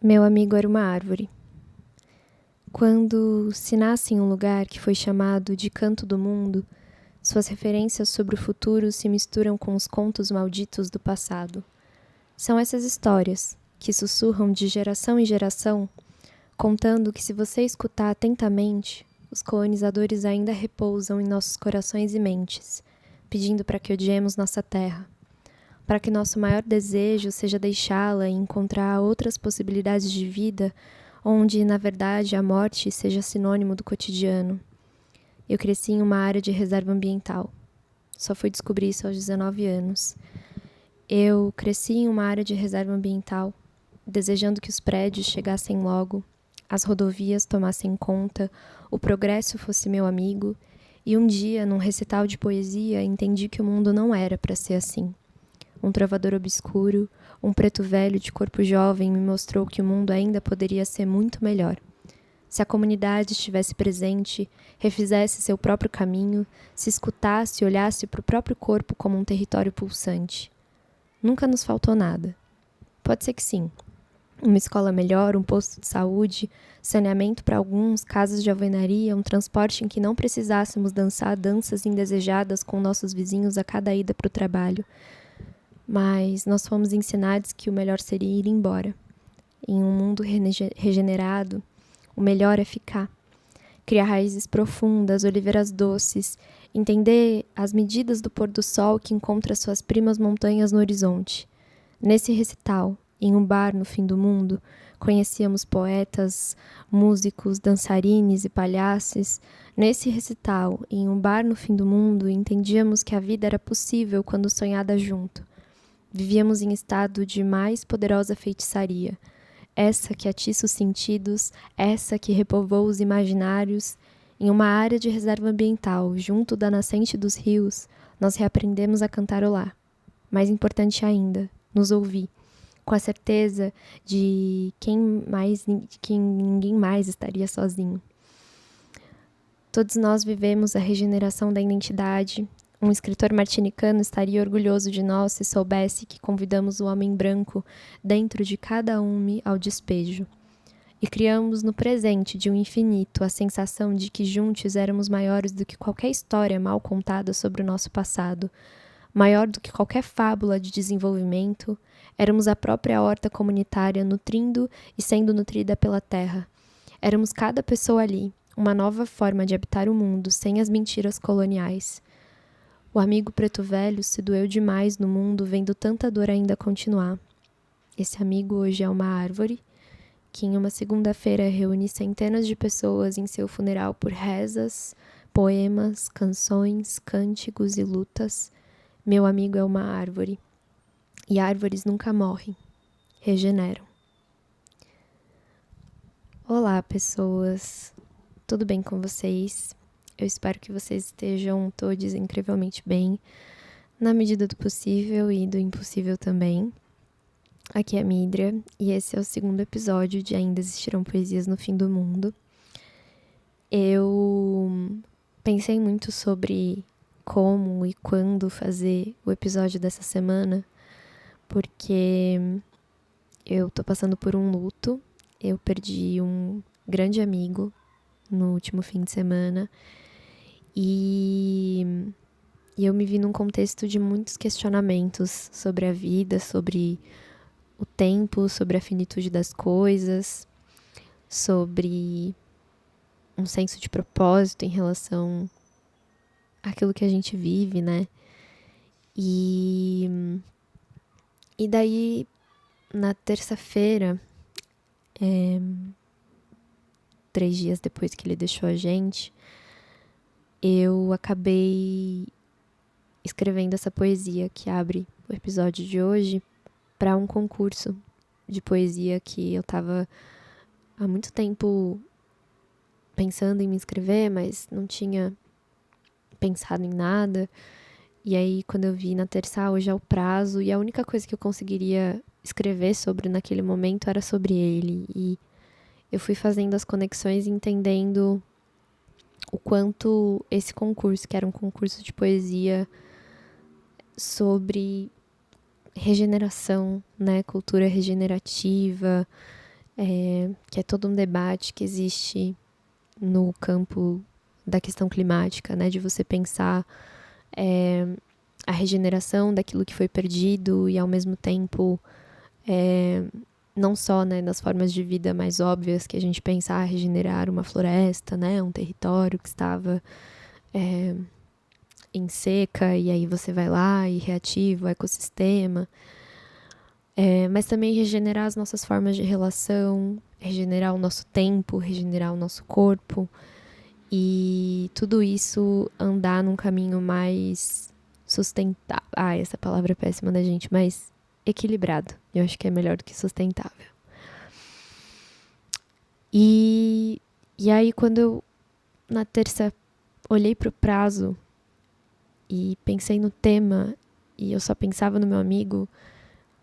Meu amigo era uma árvore. Quando se nasce em um lugar que foi chamado de canto do mundo, suas referências sobre o futuro se misturam com os contos malditos do passado. São essas histórias que sussurram de geração em geração, contando que, se você escutar atentamente, os colonizadores ainda repousam em nossos corações e mentes, pedindo para que odiemos nossa terra, para que nosso maior desejo seja deixá-la e encontrar outras possibilidades de vida onde, na verdade, a morte seja sinônimo do cotidiano. Eu cresci em uma área de reserva ambiental. Só fui descobrir isso aos 19 anos. Eu cresci em uma área de reserva ambiental, desejando que os prédios chegassem logo, as rodovias tomassem conta, o progresso fosse meu amigo, e um dia, num recital de poesia, entendi que o mundo não era para ser assim. Um trovador obscuro, um preto velho de corpo jovem me mostrou que o mundo ainda poderia ser muito melhor. Se a comunidade estivesse presente, refizesse seu próprio caminho, se escutasse e olhasse para o próprio corpo como um território pulsante. Nunca nos faltou nada. Pode ser que sim. Uma escola melhor, um posto de saúde, saneamento para alguns, casas de alvenaria, um transporte em que não precisássemos dançar danças indesejadas com nossos vizinhos a cada ida para o trabalho. Mas nós fomos ensinados que o melhor seria ir embora. Em um mundo regenerado, o melhor é ficar. Criar raízes profundas, oliveiras doces, entender as medidas do pôr do sol que encontra suas primas montanhas no horizonte. Nesse recital, em um bar no fim do mundo, conhecíamos poetas, músicos, dançarines e palhaços. Nesse recital, em um bar no fim do mundo, entendíamos que a vida era possível quando sonhada junto. Vivíamos em estado de mais poderosa feitiçaria, essa que atiça os sentidos, essa que repovoa os imaginários. Em uma área de reserva ambiental, junto da nascente dos rios, nós reaprendemos a cantarolar. Mais importante ainda, nos ouvir, com a certeza de que ninguém mais estaria sozinho. Todos nós vivemos a regeneração da identidade. Um escritor martinicano estaria orgulhoso de nós se soubesse que convidamos o homem branco dentro de cada ume ao despejo. E criamos no presente de um infinito a sensação de que juntos éramos maiores do que qualquer história mal contada sobre o nosso passado, maior do que qualquer fábula de desenvolvimento. Éramos a própria horta comunitária nutrindo e sendo nutrida pela terra. Éramos cada pessoa ali, uma nova forma de habitar o mundo sem as mentiras coloniais. O amigo preto velho se doeu demais no mundo vendo tanta dor ainda continuar. Esse amigo hoje é uma árvore que em uma segunda-feira reúne centenas de pessoas em seu funeral por rezas, poemas, canções, cânticos e lutas. Meu amigo é uma árvore. E árvores nunca morrem, regeneram. Olá, pessoas. Tudo bem com vocês? Eu espero que vocês estejam todos incrivelmente bem, na medida do possível e do impossível também. Aqui é a Midria, e esse é o segundo episódio de Ainda Existirão Poesias no Fim do Mundo. Eu pensei muito sobre como e quando fazer o episódio dessa semana, porque eu tô passando por um luto. Eu perdi um grande amigo no último fim de semana, e eu me vi num contexto de muitos questionamentos sobre a vida, sobre o tempo, sobre a finitude das coisas, sobre um senso de propósito em relação àquilo que a gente vive, né? E daí, na terça-feira, 3 dias depois que ele deixou a gente, eu acabei escrevendo essa poesia que abre o episódio de hoje para um concurso de poesia que eu estava há muito tempo pensando em me inscrever, mas não tinha pensado em nada. E aí, quando eu vi na terça, hoje é o prazo, e a única coisa que eu conseguiria escrever sobre naquele momento era sobre ele. E eu fui fazendo as conexões e entendendo o quanto esse concurso, que era um concurso de poesia sobre regeneração, né, cultura regenerativa, que é todo um debate que existe no campo da questão climática, né? De você pensar a regeneração daquilo que foi perdido e, ao mesmo tempo, não só, né, nas formas de vida mais óbvias que a gente pensa regenerar uma floresta, né? Um território que estava em seca, e aí você vai lá e reativa o ecossistema. Mas também regenerar as nossas formas de relação, regenerar o nosso tempo, regenerar o nosso corpo. E tudo isso andar num caminho mais sustentável. Essa palavra é péssima, né, gente? Mas equilibrado. Eu acho que é melhor do que sustentável. E aí, quando eu, na terça, olhei pro prazo e pensei no tema, e eu só pensava no meu amigo,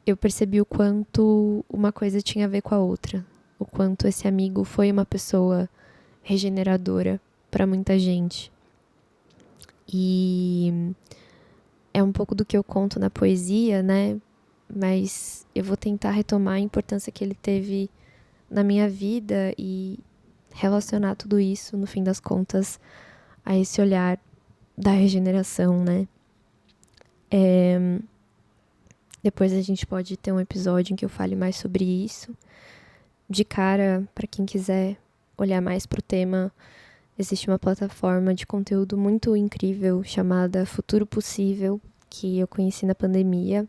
eu percebi o quanto uma coisa tinha a ver com a outra. O quanto esse amigo foi uma pessoa regeneradora para muita gente. E é um pouco do que eu conto na poesia, né? Mas eu vou tentar retomar a importância que ele teve na minha vida e relacionar tudo isso, no fim das contas, a esse olhar da regeneração, né? Depois a gente pode ter um episódio em que eu fale mais sobre isso. De cara, para quem quiser olhar mais pro tema, existe uma plataforma de conteúdo muito incrível chamada Futuro Possível, que eu conheci na pandemia.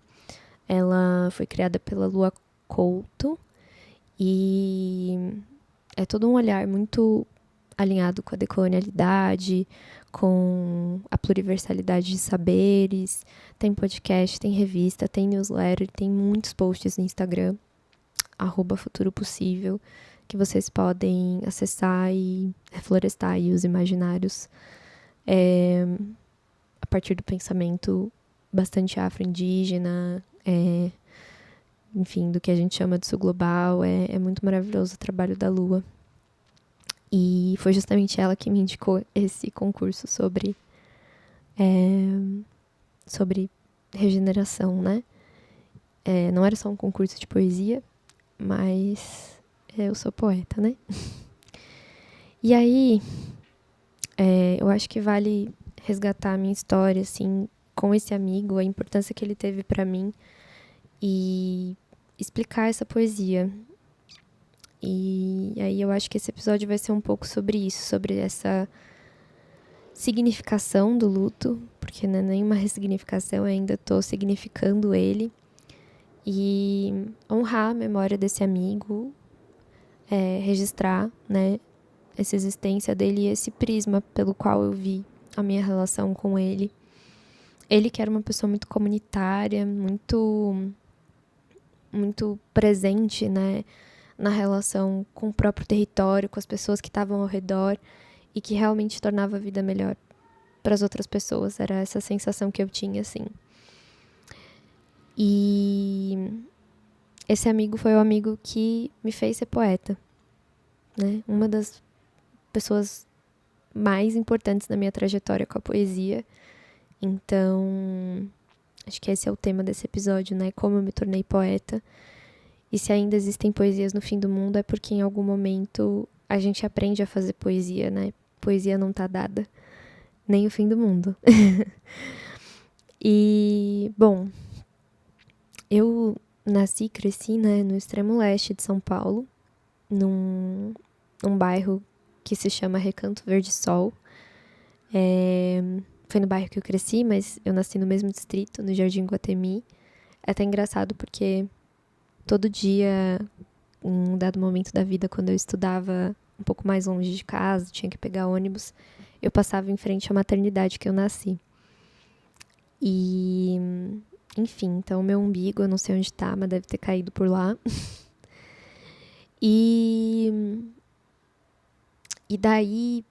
Ela foi criada pela Lua Couto e é todo um olhar muito alinhado com a decolonialidade, com a pluriversalidade de saberes. Tem podcast, tem revista, tem newsletter, tem muitos posts no Instagram, @futuropossível, que vocês podem acessar e reflorestar aí os imaginários a partir do pensamento bastante afro-indígena, enfim, do que a gente chama de sul global. É muito maravilhoso o trabalho da Lua. E foi justamente ela que me indicou esse concurso sobre regeneração, né? Não era só um concurso de poesia, mas eu sou poeta, né? E aí, eu acho que vale resgatar a minha história, assim, com esse amigo, a importância que ele teve para mim e explicar essa poesia. E aí eu acho que esse episódio vai ser um pouco sobre isso, sobre essa significação do luto, porque não é nenhuma ressignificação, eu ainda estou significando ele, e honrar a memória desse amigo, registrar, né, essa existência dele e esse prisma pelo qual eu vi a minha relação com ele. Ele que era uma pessoa muito comunitária, muito presente, né, na relação com o próprio território, com as pessoas que estavam ao redor, e que realmente tornava a vida melhor para as outras pessoas. Era essa sensação que eu tinha, assim. E esse amigo foi o amigo que me fez ser poeta, né? Uma das pessoas mais importantes na minha trajetória com a poesia. Então, acho que esse é o tema desse episódio, né? Como eu me tornei poeta. E se ainda existem poesias no fim do mundo, é porque em algum momento a gente aprende a fazer poesia, né? Poesia não tá dada. Nem o fim do mundo. E, bom, eu nasci e cresci, né, no extremo leste de São Paulo, num bairro que se chama Recanto Verde Sol. Foi no bairro que eu cresci, mas eu nasci no mesmo distrito, no Jardim Guatemi. É até engraçado porque todo dia, em um dado momento da vida, quando eu estudava um pouco mais longe de casa, tinha que pegar ônibus, eu passava em frente à maternidade que eu nasci. E, enfim, então meu umbigo, eu não sei onde tá, mas deve ter caído por lá. E daí,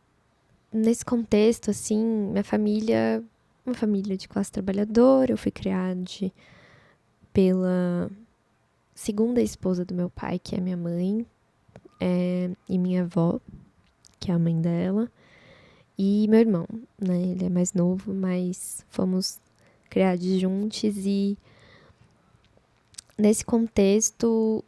nesse contexto, assim, minha família, uma família de classe trabalhadora, eu fui criada pela segunda esposa do meu pai, que é minha mãe, e minha avó, que é a mãe dela, e meu irmão, né? Ele é mais novo, mas fomos criados juntos. E nesse contexto,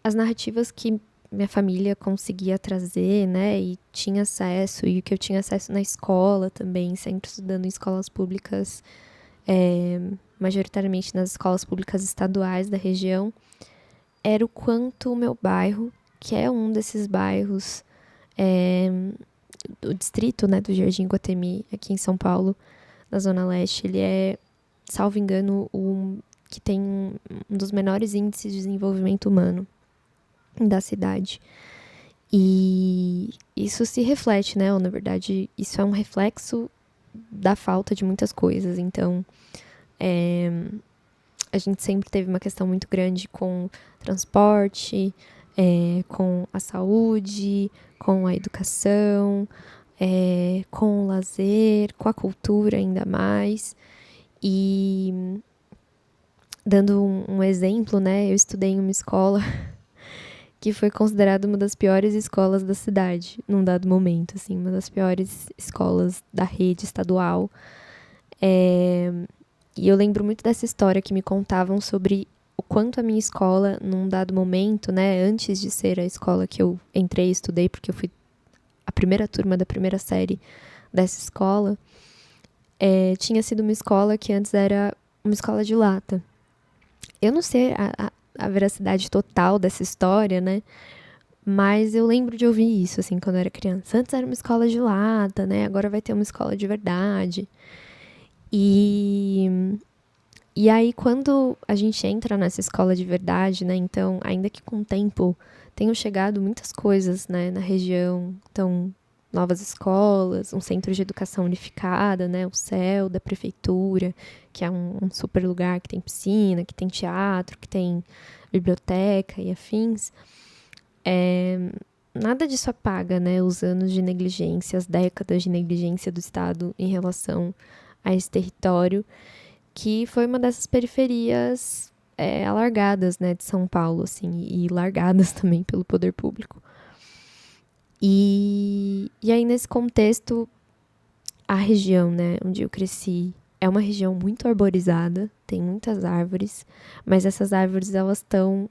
as narrativas que minha família conseguia trazer, né, e tinha acesso, e o que eu tinha acesso na escola também, sempre estudando em escolas públicas, majoritariamente nas escolas públicas estaduais da região, era o quanto o meu bairro, que é um desses bairros do distrito, né, do Jardim Guatemi, aqui em São Paulo, na Zona Leste, ele é, salvo engano, o que tem um dos menores índices de desenvolvimento humano da cidade. E isso se reflete, né? Ou, na verdade, isso é um reflexo da falta de muitas coisas. Então, a gente sempre teve uma questão muito grande com transporte, com a saúde, com a educação, com o lazer, com a cultura ainda mais. E dando um exemplo, né? Eu estudei em uma escola que foi considerada uma das piores escolas da cidade, num dado momento, assim, uma das piores escolas da rede estadual. E eu lembro muito dessa história que me contavam sobre o quanto a minha escola, num dado momento, né, antes de ser a escola que eu entrei e estudei, porque eu fui a primeira turma da primeira série dessa escola, tinha sido uma escola que antes era uma escola de lata. Eu não sei a veracidade total dessa história, né? Mas eu lembro de ouvir isso, assim, quando eu era criança. Antes era uma escola de lata, né? Agora vai ter uma escola de verdade. E aí, quando a gente entra nessa escola de verdade, né? Então, ainda que com o tempo tenham chegado muitas coisas, né, na região. Então, novas escolas, um centro de educação unificada, né? O CEL da prefeitura, que é um super lugar que tem piscina, que tem teatro, que tem biblioteca e afins. Nada disso apaga, né, os anos de negligência, as décadas de negligência do Estado em relação a esse território, que foi uma dessas periferias alargadas, né, de São Paulo, assim, e largadas também pelo poder público. E aí, nesse contexto, a região, né, onde eu cresci, é uma região muito arborizada, tem muitas árvores, mas essas árvores, elas estão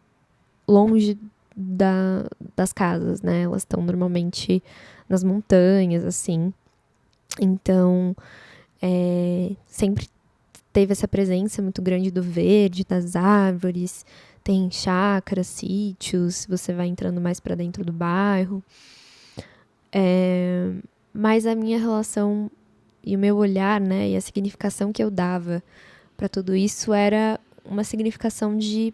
longe das casas, né? Elas estão normalmente nas montanhas, assim. Então, sempre teve essa presença muito grande do verde, das árvores. Tem chácaras, sítios, você vai entrando mais para dentro do bairro. Mas a minha relação e o meu olhar, né? E a significação que eu dava para tudo isso era uma significação de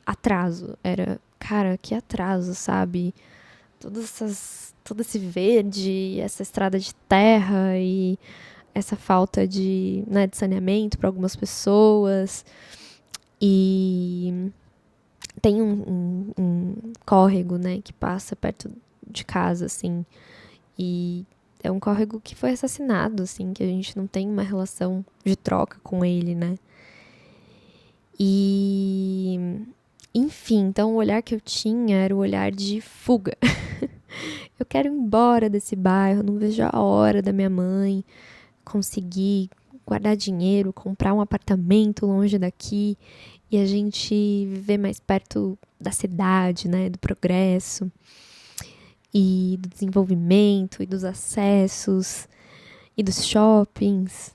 atraso. Era, cara, que atraso, sabe? Todo esse verde, essa estrada de terra e essa falta de saneamento para algumas pessoas. E tem um córrego, né, que passa perto de casa, assim. E é um córrego que foi assassinado, assim, que a gente não tem uma relação de troca com ele, né? E enfim, então o olhar que eu tinha era o olhar de fuga. Eu quero ir embora desse bairro, não vejo a hora da minha mãe conseguir guardar dinheiro, comprar um apartamento longe daqui e a gente viver mais perto da cidade, né, do progresso e do desenvolvimento e dos acessos e dos shoppings.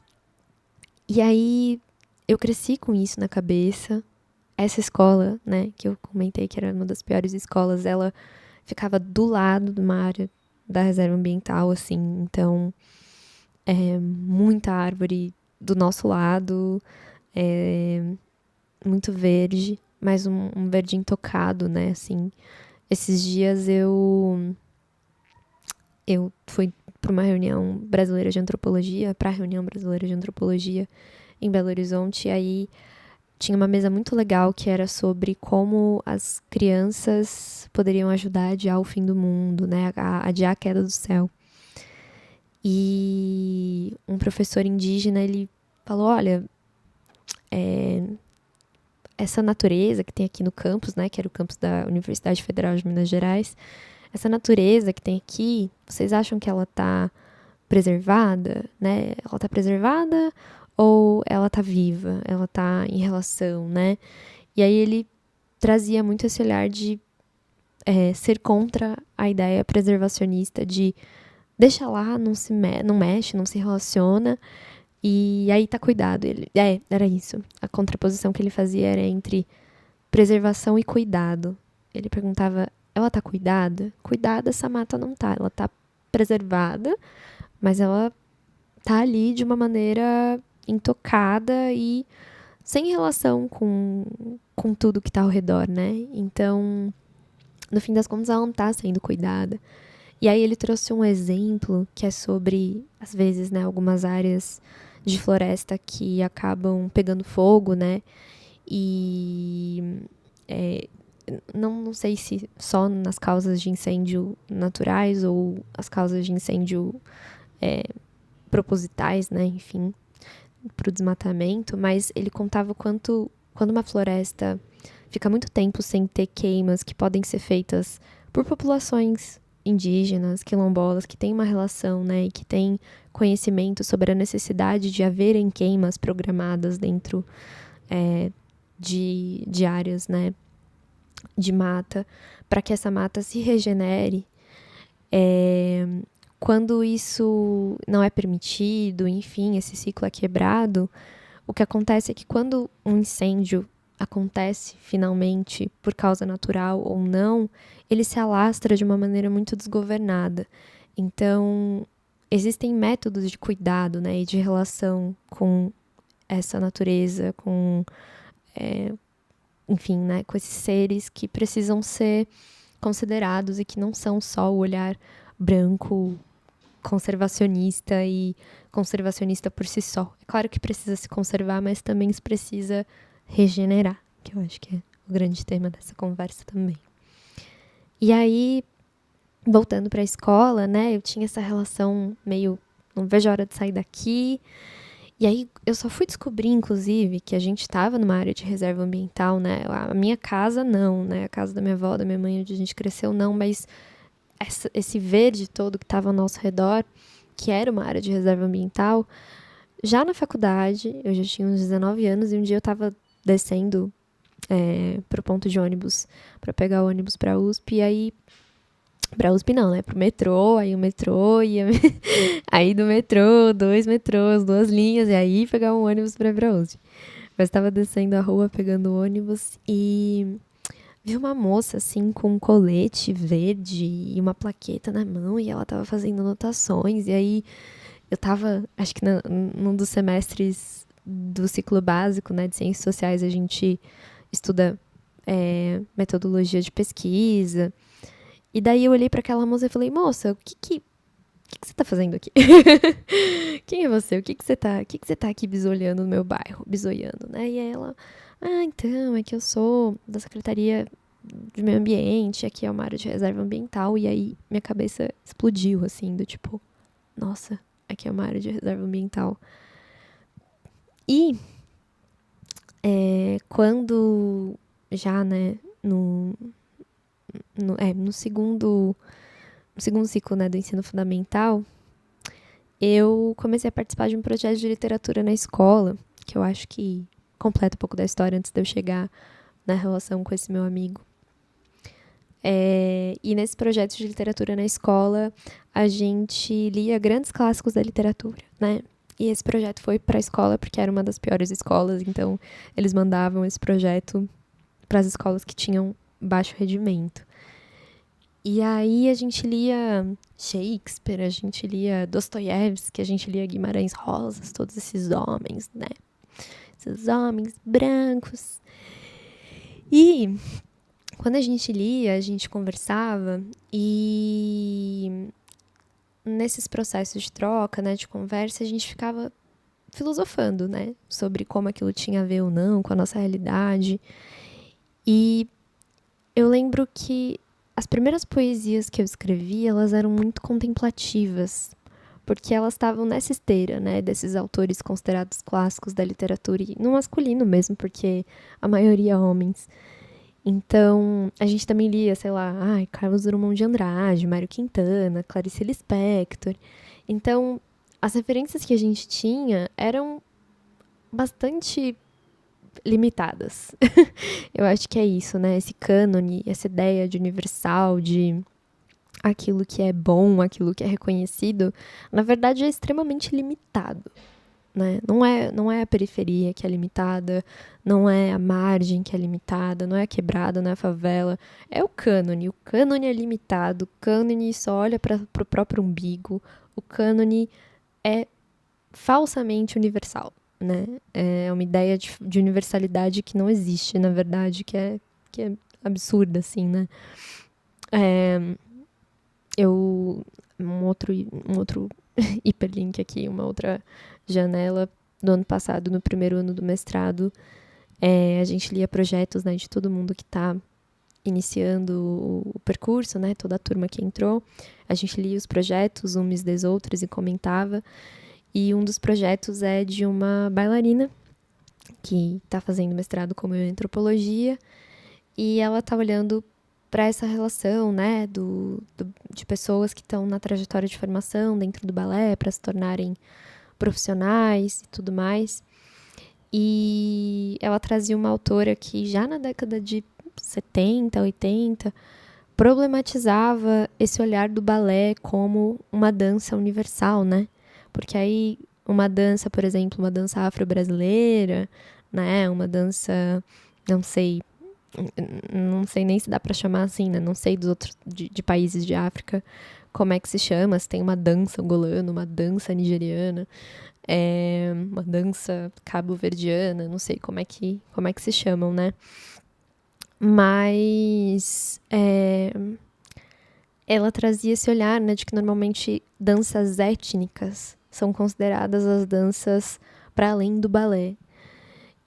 E aí eu cresci com isso na cabeça. Essa escola, né, que eu comentei que era uma das piores escolas, ela ficava do lado de uma área da reserva ambiental, assim, então muita árvore do nosso lado, muito verde, mas um verde intocado, né, assim. Esses dias eu fui para uma reunião brasileira de antropologia, para a reunião brasileira de antropologia em Belo Horizonte, e aí tinha uma mesa muito legal que era sobre como as crianças poderiam ajudar a adiar o fim do mundo, né? A adiar a queda do céu. E um professor indígena, ele falou, olha, essa natureza que tem aqui no campus, né? Que era o campus da Universidade Federal de Minas Gerais, essa natureza que tem aqui, vocês acham que ela tá preservada, né? Ela tá preservada ou ela tá viva? Ela tá em relação, né? E aí ele trazia muito esse olhar de ser contra a ideia preservacionista de deixa lá, não mexe, não se relaciona, e aí tá cuidado. Era isso. A contraposição que ele fazia era entre preservação e cuidado. Ele perguntava, ela tá cuidada? Cuidada essa mata não tá. Ela tá preservada, mas ela tá ali de uma maneira intocada e sem relação com tudo que tá ao redor, né? Então, no fim das contas, ela não tá sendo cuidada. E aí ele trouxe um exemplo que é sobre, às vezes, né, algumas áreas de floresta que acabam pegando fogo, né? E é, não sei se só nas causas de incêndio naturais ou as causas de incêndio propositais, né? Enfim, para o desmatamento, mas ele contava quando uma floresta fica muito tempo sem ter queimas que podem ser feitas por populações indígenas, quilombolas, que têm uma relação, né, e que têm conhecimento sobre a necessidade de haverem queimas programadas dentro de áreas, né, de mata, para que essa mata se regenere. Quando isso não é permitido, enfim, esse ciclo é quebrado, o que acontece é que quando um incêndio acontece finalmente por causa natural ou não, ele se alastra de uma maneira muito desgovernada. Então, existem métodos de cuidado, né, e de relação com essa natureza, enfim, né, com esses seres que precisam ser considerados e que não são só o olhar branco, conservacionista e conservacionista por si só. É claro que precisa se conservar, mas também se precisa regenerar, que eu acho que é o grande tema dessa conversa também. E aí, voltando para a escola, né, eu tinha essa relação meio, não vejo a hora de sair daqui. E aí, eu só fui descobrir, inclusive, que a gente estava numa área de reserva ambiental, né, a minha casa não, né, a casa da minha avó, da minha mãe, onde a gente cresceu não, mas esse verde todo que estava ao nosso redor, que era uma área de reserva ambiental, já na faculdade, eu já tinha uns 19 anos, e um dia eu estava descendo pro ponto de ônibus, para pegar o ônibus pra USP, e aí, pra USP não, né, pro metrô, aí o metrô ia, aí do metrô, 2 metrôs, 2 linhas, e aí pegar um ônibus pra ir pra USP. Mas estava descendo a rua, pegando o ônibus, e vi uma moça, assim, com um colete verde e uma plaqueta na mão, e ela tava fazendo anotações, e aí eu tava, acho que num dos semestres do ciclo básico, né, de ciências sociais, a gente estuda metodologia de pesquisa, e daí eu olhei pra aquela moça e falei, moça, o que você tá fazendo aqui? Quem é você? O que você tá aqui bisolhando no meu bairro? Bisoiando, né? E ela, então, é que eu sou da Secretaria de Meio Ambiente, aqui é uma área de reserva ambiental, e aí minha cabeça explodiu, assim, do tipo, nossa, aqui é uma área de reserva ambiental. E quando já, né, no segundo ciclo, né, do ensino fundamental, eu comecei a participar de um projeto de literatura na escola, que eu acho que completa um pouco da história antes de eu chegar na relação com esse meu amigo. E nesse projeto de literatura na escola, a gente lia grandes clássicos da literatura, né? E esse projeto foi para a escola porque era uma das piores escolas, então eles mandavam esse projeto para as escolas que tinham baixo rendimento. E aí a gente lia Shakespeare, a gente lia Dostoiévski, a gente lia Guimarães Rosas, todos esses homens, né? Esses homens brancos. E quando a gente lia, a gente conversava e nesses processos de troca, né, de conversa, a gente ficava filosofando, né, sobre como aquilo tinha a ver ou não com a nossa realidade. E eu lembro que as primeiras poesias que eu escrevi, elas eram muito contemplativas, porque elas estavam nessa esteira, né, desses autores considerados clássicos da literatura, e no masculino mesmo, porque a maioria homens. Então, a gente também lia, sei lá, Carlos Drummond de Andrade, Mário Quintana, Clarice Lispector. Então, as referências que a gente tinha eram bastante limitadas. Eu acho que é isso, né? Esse cânone, essa ideia de universal, de aquilo que é bom, aquilo que é reconhecido, na verdade é extremamente limitado, né? Não é a periferia que é limitada, não é a margem que é limitada, não é a quebrada, não é a favela, é o cânone. O cânone é limitado, o cânone só olha para o próprio umbigo, o cânone é falsamente universal, né? É uma ideia de universalidade que não existe, na verdade, que é absurda, assim, né? Um outro hiperlink aqui, uma outra janela do ano passado, no primeiro ano do mestrado, a gente lia projetos, né, de todo mundo que está iniciando o percurso, né, toda a turma que entrou, a gente lia os projetos uns des outros e comentava, e um dos projetos é de uma bailarina que está fazendo mestrado como em antropologia, e ela está olhando para essa relação, né, de pessoas que estão na trajetória de formação dentro do balé para se tornarem profissionais e tudo mais. E ela trazia uma autora que já na década de 70, 80, problematizava esse olhar do balé como uma dança universal, né? Porque aí uma dança, por exemplo, uma dança afro-brasileira, né? Uma dança, não sei nem se dá para chamar assim, né? Não sei dos outros de países de África como é que se chama, se tem uma dança angolana, uma dança nigeriana, uma dança cabo-verdiana, não sei como é que se chamam, né? Mas ela trazia esse olhar, né, de que normalmente danças étnicas são consideradas as danças para além do balé.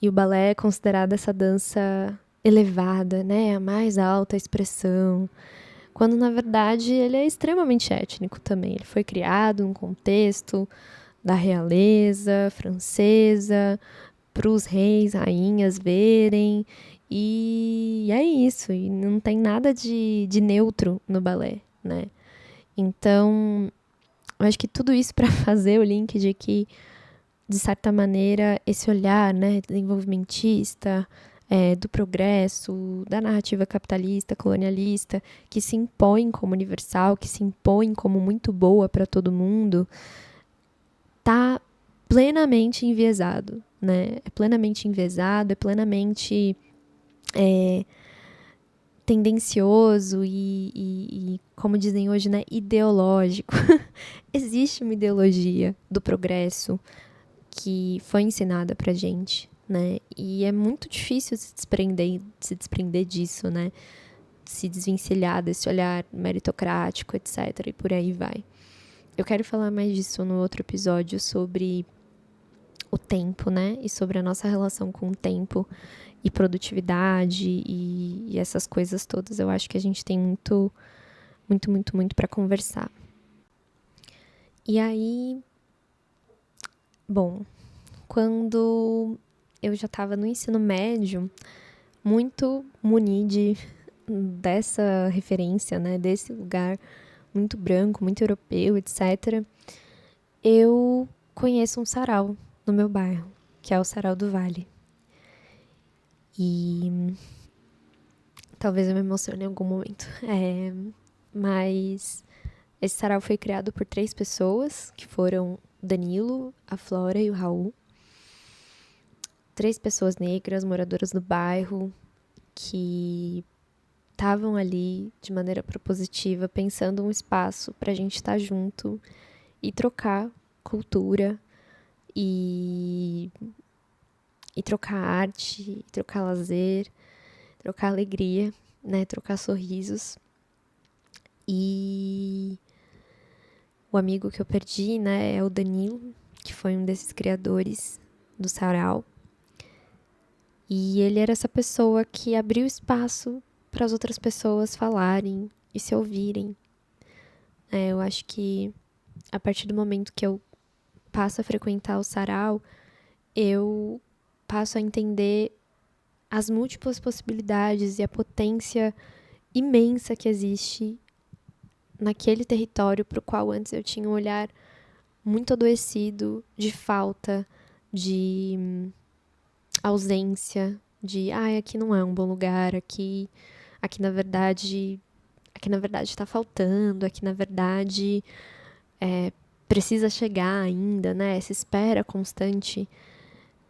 E o balé é considerado essa dança elevada, né, a mais alta expressão, quando na verdade ele é extremamente étnico também. Ele foi criado num contexto da realeza francesa, para os reis, rainhas verem, e é isso, e não tem nada de neutro no balé, né? Então, eu acho que tudo isso para fazer o link de que, de certa maneira, esse olhar, né, desenvolvimentista, do progresso, da narrativa capitalista, colonialista, que se impõe como universal, que se impõe como muito boa para todo mundo, tá plenamente enviesado, né? É plenamente enviesado, é plenamente tendencioso e, como dizem hoje, né, ideológico. Existe uma ideologia do progresso que foi ensinada pra gente, né? E é muito difícil se desprender disso, né? Se desvencilhar desse olhar meritocrático, etc. E por aí vai. Eu quero falar mais disso no outro episódio sobre o tempo, né? E sobre a nossa relação com o tempo e produtividade e essas coisas todas. Eu acho que a gente tem muito, muito, muito, muito para conversar. E aí, bom, quando eu já estava no ensino médio, muito dessa referência, né, desse lugar muito branco, muito europeu, etc., eu conheço um sarau no meu bairro, que é o Sarau do Vale. E talvez eu me emocione em algum momento. Mas esse sarau foi criado por 3 pessoas, que foram o Danilo, a Flora e o Raul. 3 pessoas negras, moradoras do bairro, que estavam ali de maneira propositiva, pensando um espaço para a gente estar junto e trocar cultura e trocar arte, trocar lazer, trocar alegria, né? Trocar sorrisos. E o amigo que eu perdi, né, é o Danilo, que foi um desses criadores do sarau. E ele era essa pessoa que abriu espaço para as outras pessoas falarem e se ouvirem. Eu acho que a partir do momento que eu passo a frequentar o sarau, eu passo a entender as múltiplas possibilidades e a potência imensa que existe naquele território para o qual antes eu tinha um olhar muito adoecido, de falta, de ausência de, aqui não é um bom lugar, aqui na verdade tá faltando, aqui na verdade precisa chegar ainda, né? Essa espera constante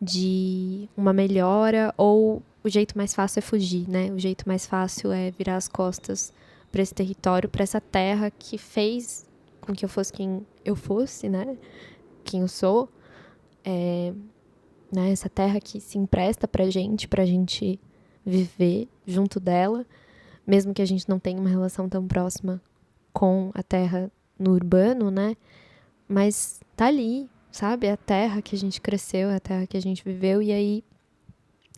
de uma melhora, ou o jeito mais fácil é fugir, né? O jeito mais fácil é virar as costas para esse território, para essa terra que fez com que eu fosse quem eu fosse, né? Quem eu sou, né? Essa terra que se empresta pra gente viver junto dela, mesmo que a gente não tenha uma relação tão próxima com a terra no urbano, né? Mas tá ali, sabe? É a terra que a gente cresceu, é a terra que a gente viveu, e aí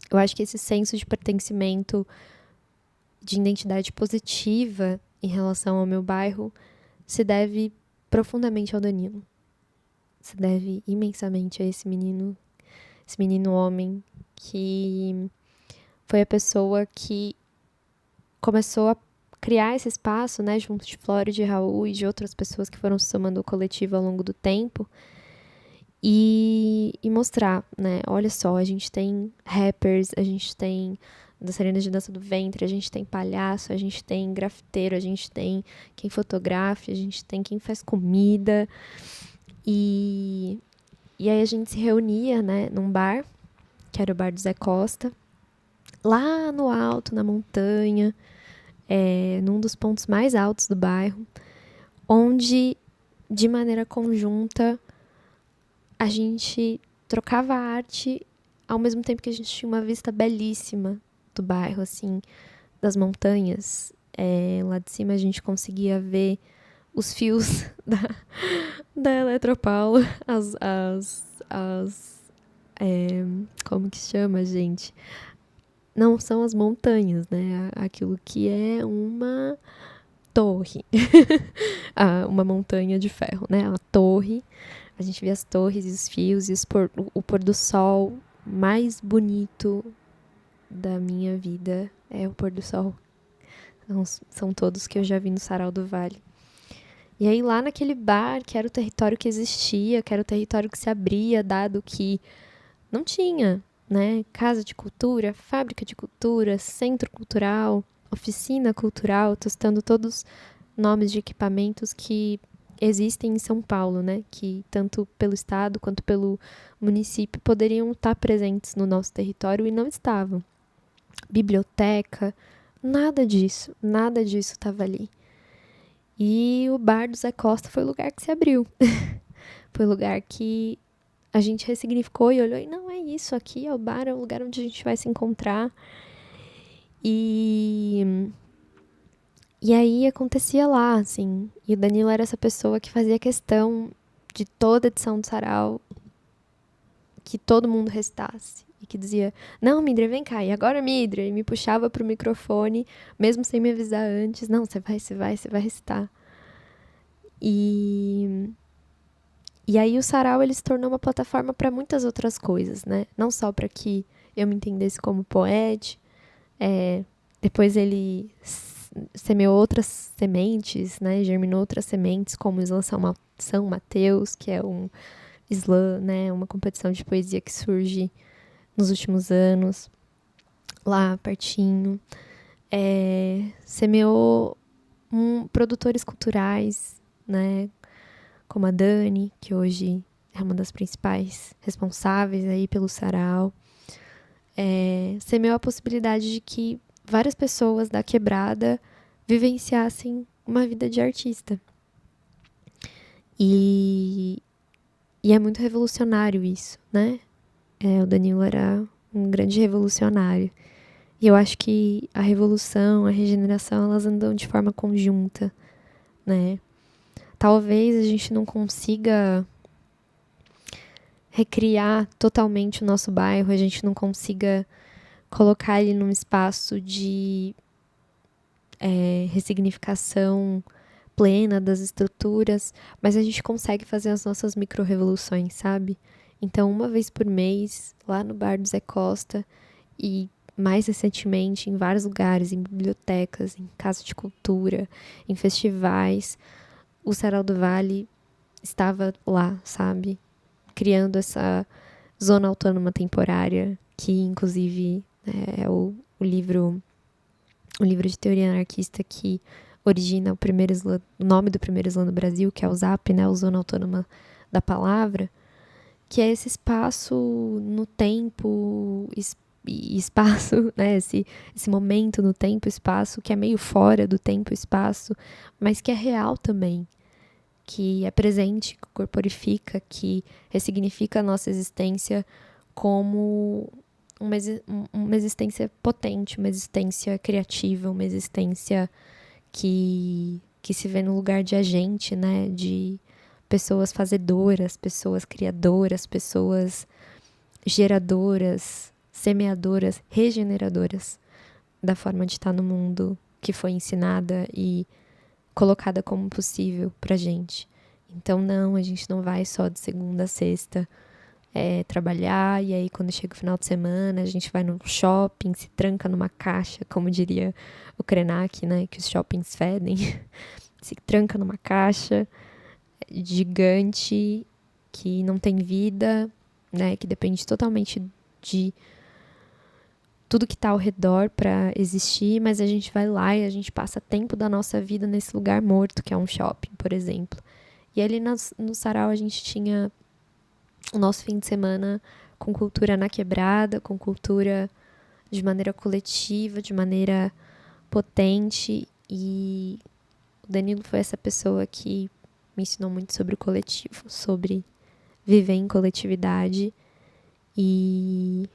eu acho que esse senso de pertencimento, de identidade positiva em relação ao meu bairro, se deve profundamente ao Danilo. Se deve imensamente a esse menino homem, que foi a pessoa que começou a criar esse espaço, né, junto de Flora, de Raul e de outras pessoas que foram se somando ao coletivo ao longo do tempo, e mostrar, né, olha só, a gente tem rappers, a gente tem dançarinas de dança do ventre, a gente tem palhaço, a gente tem grafiteiro, a gente tem quem fotografa, a gente tem quem faz comida, e aí a gente se reunia, né, num bar, que era o bar do Zé Costa, lá no alto, na montanha, num dos pontos mais altos do bairro, onde, de maneira conjunta, a gente trocava arte, ao mesmo tempo que a gente tinha uma vista belíssima do bairro, assim, das montanhas. Lá de cima a gente conseguia ver os fios da Eletropaulo, como que chama, gente? Não são as montanhas, né? Aquilo que é uma torre. Uma montanha de ferro, né? A torre. A gente vê as torres e os fios e o pôr do sol mais bonito da minha vida é o pôr do sol. São todos que eu já vi no Sarau do Vale. E aí lá naquele bar, que era o território que existia, que era o território que se abria, dado que não tinha, né, casa de cultura, fábrica de cultura, centro cultural, oficina cultural, testando todos nomes de equipamentos que existem em São Paulo, né, que tanto pelo estado quanto pelo município poderiam estar presentes no nosso território e não estavam. Biblioteca, nada disso estava ali. E o bar do Zé Costa foi o lugar que se abriu. Foi o lugar que a gente ressignificou e olhou e não, é isso, aqui é o bar, é o lugar onde a gente vai se encontrar. E aí acontecia lá, assim, e o Danilo era essa pessoa que fazia questão de toda edição do Sarau que todo mundo recitasse. E que dizia, não, Midria, vem cá, e agora, Midria? E me puxava pro microfone, mesmo sem me avisar antes, não, você vai recitar. E aí o Sarau, ele se tornou uma plataforma para muitas outras coisas, né? Não só para que eu me entendesse como poeta, depois ele semeou outras sementes, né? Germinou outras sementes, como o Islã São Mateus, que é um slam, né? Uma competição de poesia que surge nos últimos anos, lá pertinho. Semeou produtores culturais, né? Como a Dani, que hoje é uma das principais responsáveis aí pelo Sarau. Semeou a possibilidade de que várias pessoas da quebrada vivenciassem uma vida de artista. E é muito revolucionário isso, né? O Danilo era um grande revolucionário. E eu acho que a revolução, a regeneração, elas andam de forma conjunta, né? Talvez a gente não consiga recriar totalmente o nosso bairro, a gente não consiga colocar ele num espaço de ressignificação plena das estruturas, mas a gente consegue fazer as nossas micro-revoluções, sabe? Então, uma vez por mês, lá no bar do Zé Costa, e mais recentemente em vários lugares, em bibliotecas, em casas de cultura, em festivais, o Sarau do Vale estava lá, sabe? Criando essa Zona Autônoma Temporária, que inclusive é o livro de teoria anarquista que origina o nome do primeiro slam do Brasil, que é o ZAP, né, o Zona Autônoma da Palavra, que é esse espaço no tempo e espaço, né, esse momento no tempo e espaço, que é meio fora do tempo e espaço, mas que é real também, que é presente, que corporifica, que ressignifica a nossa existência como uma existência potente, uma existência criativa, uma existência que se vê no lugar de agente, né? De pessoas fazedoras, pessoas criadoras, pessoas geradoras, semeadoras, regeneradoras da forma de estar no mundo que foi ensinada e colocada como possível pra gente. Então, não, a gente não vai só de segunda a sexta trabalhar, e aí quando chega o final de semana a gente vai no shopping, se tranca numa caixa, como diria o Krenak, né, que os shoppings fedem, se tranca numa caixa gigante que não tem vida, né, que depende totalmente de tudo que tá ao redor para existir, mas a gente vai lá e a gente passa tempo da nossa vida nesse lugar morto, que é um shopping, por exemplo. E ali no Sarau a gente tinha o nosso fim de semana com cultura na quebrada, com cultura de maneira coletiva, de maneira potente. E o Danilo foi essa pessoa que me ensinou muito sobre o coletivo, sobre viver em coletividade. E,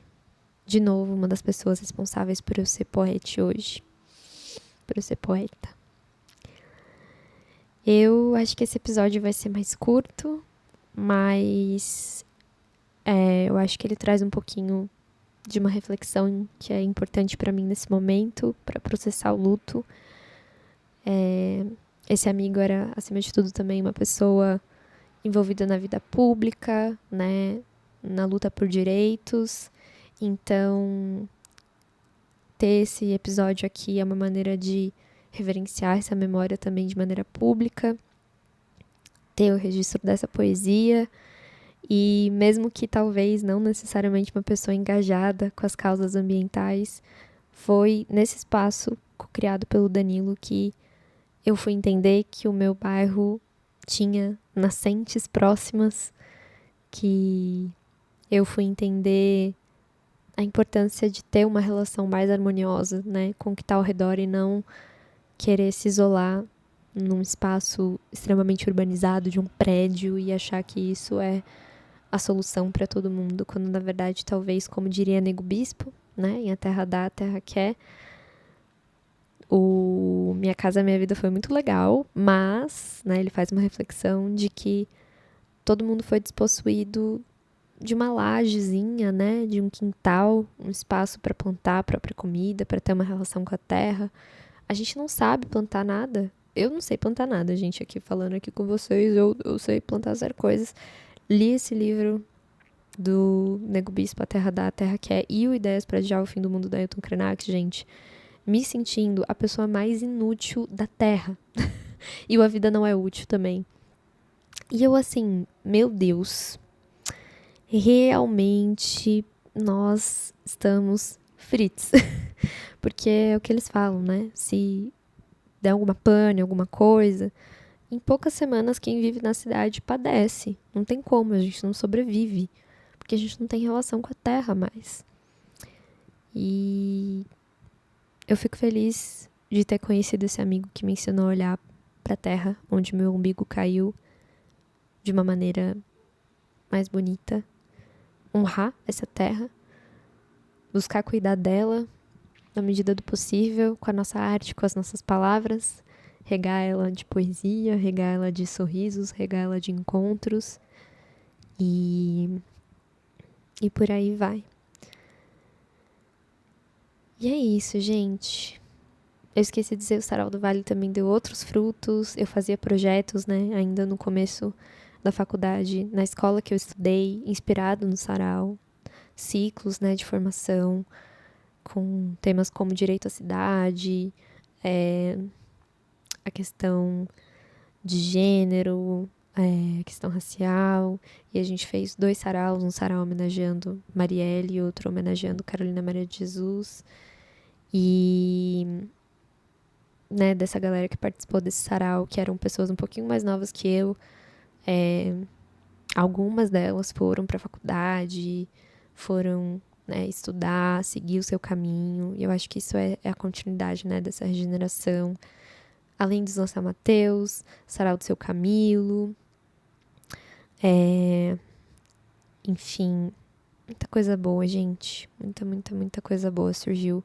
de novo, uma das pessoas responsáveis por eu ser poeta hoje. Por eu ser poeta. Eu acho que esse episódio vai ser mais curto, mas eu acho que ele traz um pouquinho de uma reflexão que é importante para mim nesse momento, para processar o luto. Esse amigo era, acima de tudo, também uma pessoa envolvida na vida pública, né, na luta por direitos. Então, ter esse episódio aqui é uma maneira de reverenciar essa memória também de maneira pública, ter o registro dessa poesia. E mesmo que talvez não necessariamente uma pessoa engajada com as causas ambientais, foi nesse espaço criado pelo Danilo que eu fui entender que o meu bairro tinha nascentes próximas, que eu fui entender a importância de ter uma relação mais harmoniosa, né, com o que está ao redor e não querer se isolar num espaço extremamente urbanizado de um prédio e achar que isso é a solução para todo mundo, quando na verdade talvez, como diria Nego Bispo, né, em A Terra Dá, a Terra Quer, o Minha Casa Minha Vida foi muito legal, mas, né, ele faz uma reflexão de que todo mundo foi despossuído de uma lajezinha, né, de um quintal, um espaço para plantar a própria comida, para ter uma relação com a terra. A gente não sabe plantar nada. Eu não sei plantar nada, gente, aqui falando aqui com vocês, eu sei plantar zero coisas. Li esse livro do Nego Bispo, A Terra Dá, a Terra Quer, e o Ideias para Adiar o Fim do Mundo, da Ailton Krenak, gente, me sentindo a pessoa mais inútil da Terra. E o A Vida Não É Útil também. E eu assim, meu Deus, realmente nós estamos fritos. Porque é o que eles falam, né? Se der alguma pane, alguma coisa, em poucas semanas quem vive na cidade padece. Não tem como, a gente não sobrevive. Porque a gente não tem relação com a terra mais. E eu fico feliz de ter conhecido esse amigo que me ensinou a olhar para a terra onde meu umbigo caiu de uma maneira mais bonita. Honrar essa terra, buscar cuidar dela na medida do possível, com a nossa arte, com as nossas palavras, regar ela de poesia, regar ela de sorrisos, regar ela de encontros e por aí vai. E é isso, gente. Eu esqueci de dizer, o Sarau do Vale também deu outros frutos. Eu fazia projetos, né, ainda no começo da faculdade, na escola que eu estudei, inspirado no Sarau. Ciclos, né, de formação, com temas como direito à cidade, a questão de gênero, questão racial, e a gente fez 2 saraus, um sarau homenageando Marielle e outro homenageando Carolina Maria de Jesus. E, né, dessa galera que participou desse sarau, que eram pessoas um pouquinho mais novas que eu, algumas delas foram para a faculdade, foram, né, estudar, seguir o seu caminho, e eu acho que isso é a continuidade, né, dessa regeneração. Além dos Lança Mateus, sarau do seu Camilo, enfim, muita coisa boa, gente. Muita coisa boa surgiu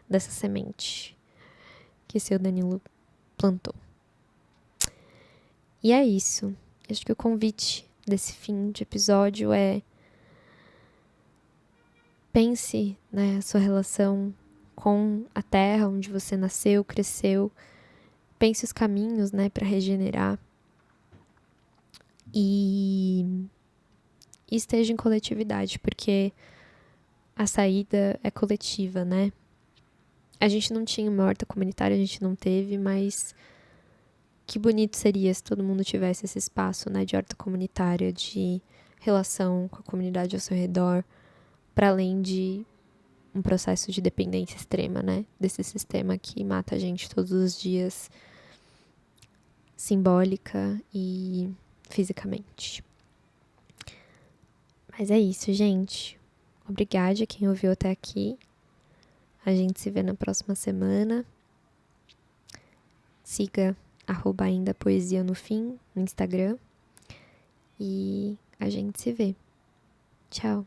dessa semente que seu Danilo plantou. E é isso. Acho que o convite desse fim de episódio é: pense, né, a sua relação com a terra onde você nasceu, cresceu. Pense os caminhos, né, para regenerar. E esteja em coletividade, porque a saída é coletiva, né? A gente não tinha uma horta comunitária, a gente não teve, mas que bonito seria se todo mundo tivesse esse espaço, né, de horta comunitária, de relação com a comunidade ao seu redor, para além de um processo de dependência extrema, né, desse sistema que mata a gente todos os dias, simbólica e fisicamente. Mas é isso, gente. Obrigada a quem ouviu até aqui. A gente se vê na próxima semana. Siga @ainda poesia no fim no Instagram. E a gente se vê. Tchau.